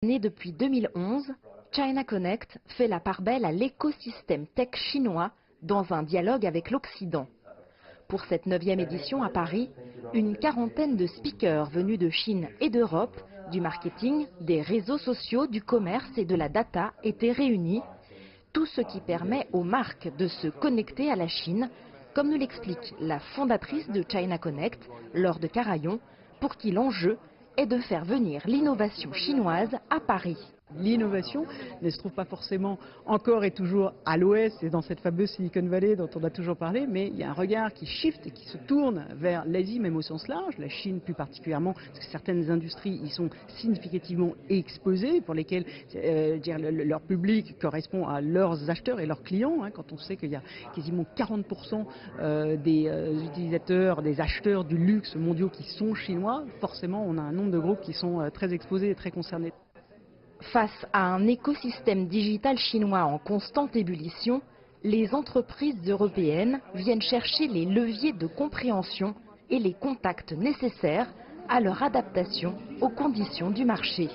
Né depuis 2011, China Connect fait la part belle à l'écosystème tech chinois dans un dialogue avec l'Occident. Pour cette 9e édition à Paris, une quarantaine de speakers venus de Chine et d'Europe, du marketing, des réseaux sociaux, du commerce et de la data étaient réunis. Tout ce qui permet aux marques de se connecter à la Chine, comme nous l'explique la fondatrice de China Connect, Laure de Carayon, pour qui l'enjeu est de faire venir l'innovation chinoise à Paris. L'innovation ne se trouve pas forcément encore et toujours à l'ouest et dans cette fameuse Silicon Valley dont on a toujours parlé, mais il y a un regard qui shift et qui se tourne vers l'Asie, même au sens large, la Chine plus particulièrement, parce que certaines industries y sont significativement exposées, pour lesquelles leur public correspond à leurs acheteurs et leurs clients, quand on sait qu'il y a quasiment 40% des utilisateurs, des acheteurs du luxe mondiaux qui sont chinois, forcément on a un nombre de groupes qui sont très exposés et très concernés. Face à un écosystème digital chinois en constante ébullition, les entreprises européennes viennent chercher les leviers de compréhension et les contacts nécessaires à leur adaptation aux conditions du marché.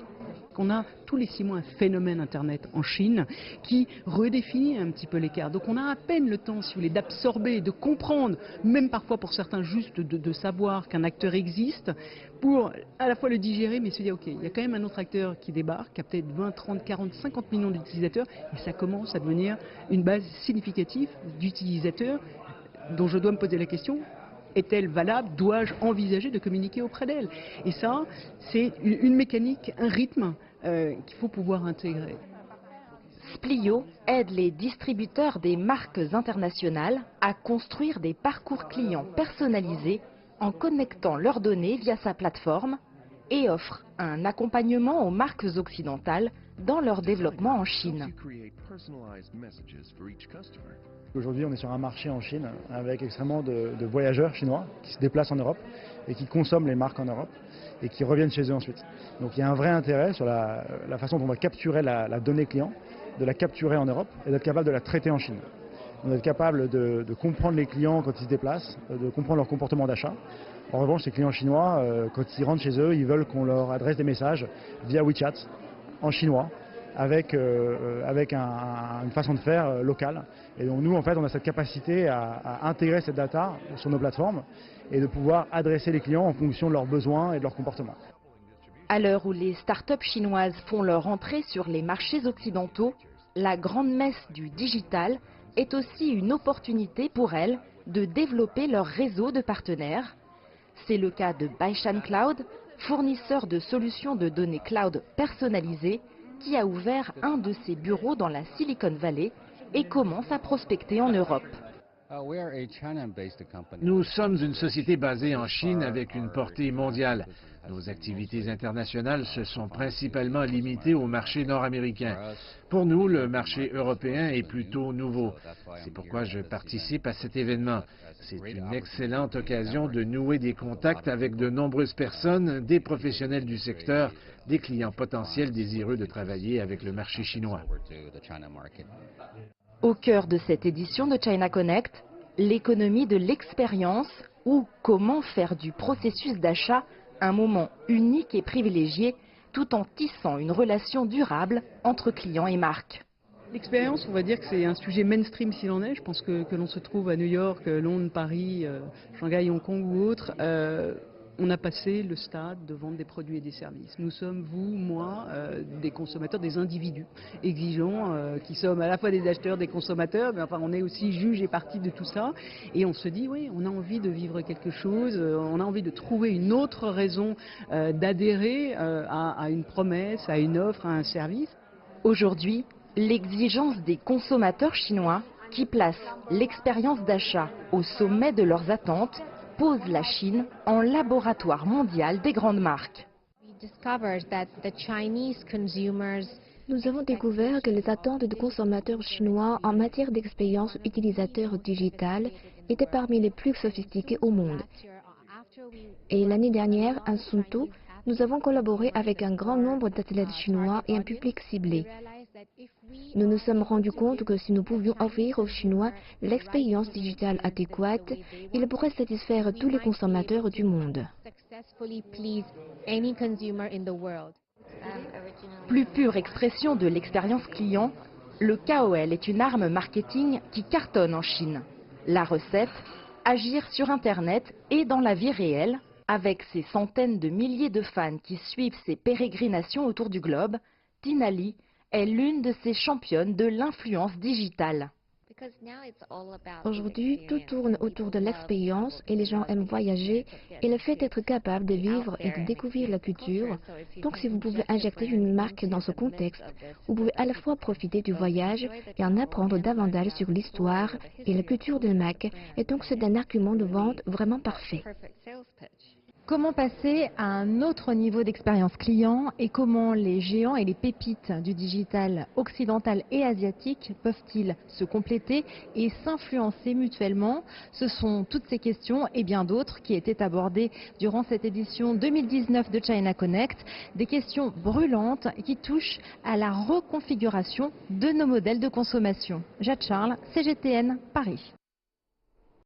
On a tous les 6 mois un phénomène Internet en Chine qui redéfinit un petit peu l'écart. Donc on a à peine le temps, si vous voulez, d'absorber, de comprendre, même parfois pour certains juste de savoir qu'un acteur existe, pour à la fois le digérer, mais se dire ok, il y a quand même un autre acteur qui débarque, qui a peut-être 20, 30, 40, 50 millions d'utilisateurs, et ça commence à devenir une base significative d'utilisateurs dont je dois me poser la question. Est-elle valable? Dois-je envisager de communiquer auprès d'elle? Et ça, c'est une mécanique, un rythme qu'il faut pouvoir intégrer. Splio aide les distributeurs des marques internationales à construire des parcours clients personnalisés en connectant leurs données via sa plateforme et offre un accompagnement aux marques occidentales dans leur développement en Chine. Aujourd'hui, on est sur un marché en Chine avec extrêmement de voyageurs chinois qui se déplacent en Europe et qui consomment les marques en Europe et qui reviennent chez eux ensuite. Donc il y a un vrai intérêt sur la façon dont on va capturer la donnée client, de la capturer en Europe et d'être capable de la traiter en Chine. On est capable de comprendre les clients quand ils se déplacent, de comprendre leur comportement d'achat. En revanche, ces clients chinois, quand ils rentrent chez eux, ils veulent qu'on leur adresse des messages via WeChat en chinois, avec une façon de faire locale. Et donc nous, en fait, on a cette capacité à intégrer cette data sur nos plateformes et de pouvoir adresser les clients en fonction de leurs besoins et de leur comportement. À l'heure où les startups chinoises font leur entrée sur les marchés occidentaux, la grande messe du digital est aussi une opportunité pour elles de développer leur réseau de partenaires. C'est le cas de Baishan Cloud, fournisseur de solutions de données cloud personnalisées, qui a ouvert un de ses bureaux dans la Silicon Valley et commence à prospecter en Europe. Nous sommes une société basée en Chine avec une portée mondiale. Nos activités internationales se sont principalement limitées au marché nord-américain. Pour nous, le marché européen est plutôt nouveau. C'est pourquoi je participe à cet événement. C'est une excellente occasion de nouer des contacts avec de nombreuses personnes, des professionnels du secteur, des clients potentiels désireux de travailler avec le marché chinois. Au cœur de cette édition de China Connect, l'économie de l'expérience ou comment faire du processus d'achat un moment unique et privilégié tout en tissant une relation durable entre clients et marques. L'expérience, on va dire que c'est un sujet mainstream s'il en est. Je pense que l'on se trouve à New York, Londres, Paris, Shanghai, Hong Kong ou autre. On a passé le stade de vendre des produits et des services. Nous sommes, vous, moi, des consommateurs, des individus exigeants, qui sommes à la fois des acheteurs, des consommateurs, mais enfin on est aussi juge et partie de tout ça. Et on se dit, oui, on a envie de vivre quelque chose, on a envie de trouver une autre raison d'adhérer à une promesse, à une offre, à un service. Aujourd'hui, l'exigence des consommateurs chinois, qui placent l'expérience d'achat au sommet de leurs attentes, pose la Chine en laboratoire mondial des grandes marques. Nous avons découvert que les attentes des consommateurs chinois en matière d'expérience utilisateur digitale étaient parmi les plus sophistiquées au monde. Et l'année dernière, à Sunto, nous avons collaboré avec un grand nombre d'athlètes chinois et un public ciblé. Nous nous sommes rendus compte que si nous pouvions offrir aux Chinois l'expérience digitale adéquate, ils pourraient satisfaire tous les consommateurs du monde. Plus pure expression de l'expérience client, le KOL est une arme marketing qui cartonne en Chine. La recette, agir sur Internet et dans la vie réelle, avec ses centaines de milliers de fans qui suivent ses pérégrinations autour du globe, Tina Lee est l'une de ces championnes de l'influence digitale. Aujourd'hui, tout tourne autour de l'expérience et les gens aiment voyager et le fait d'être capable de vivre et de découvrir la culture. Donc si vous pouvez injecter une marque dans ce contexte, vous pouvez à la fois profiter du voyage et en apprendre davantage sur l'histoire et la culture de marque. Et donc c'est un argument de vente vraiment parfait. Comment passer à un autre niveau d'expérience client et comment les géants et les pépites du digital occidental et asiatique peuvent-ils se compléter et s'influencer mutuellement? Ce sont toutes ces questions et bien d'autres qui étaient abordées durant cette édition 2019 de China Connect, des questions brûlantes qui touchent à la reconfiguration de nos modèles de consommation. Jade Charles, CGTN, Paris.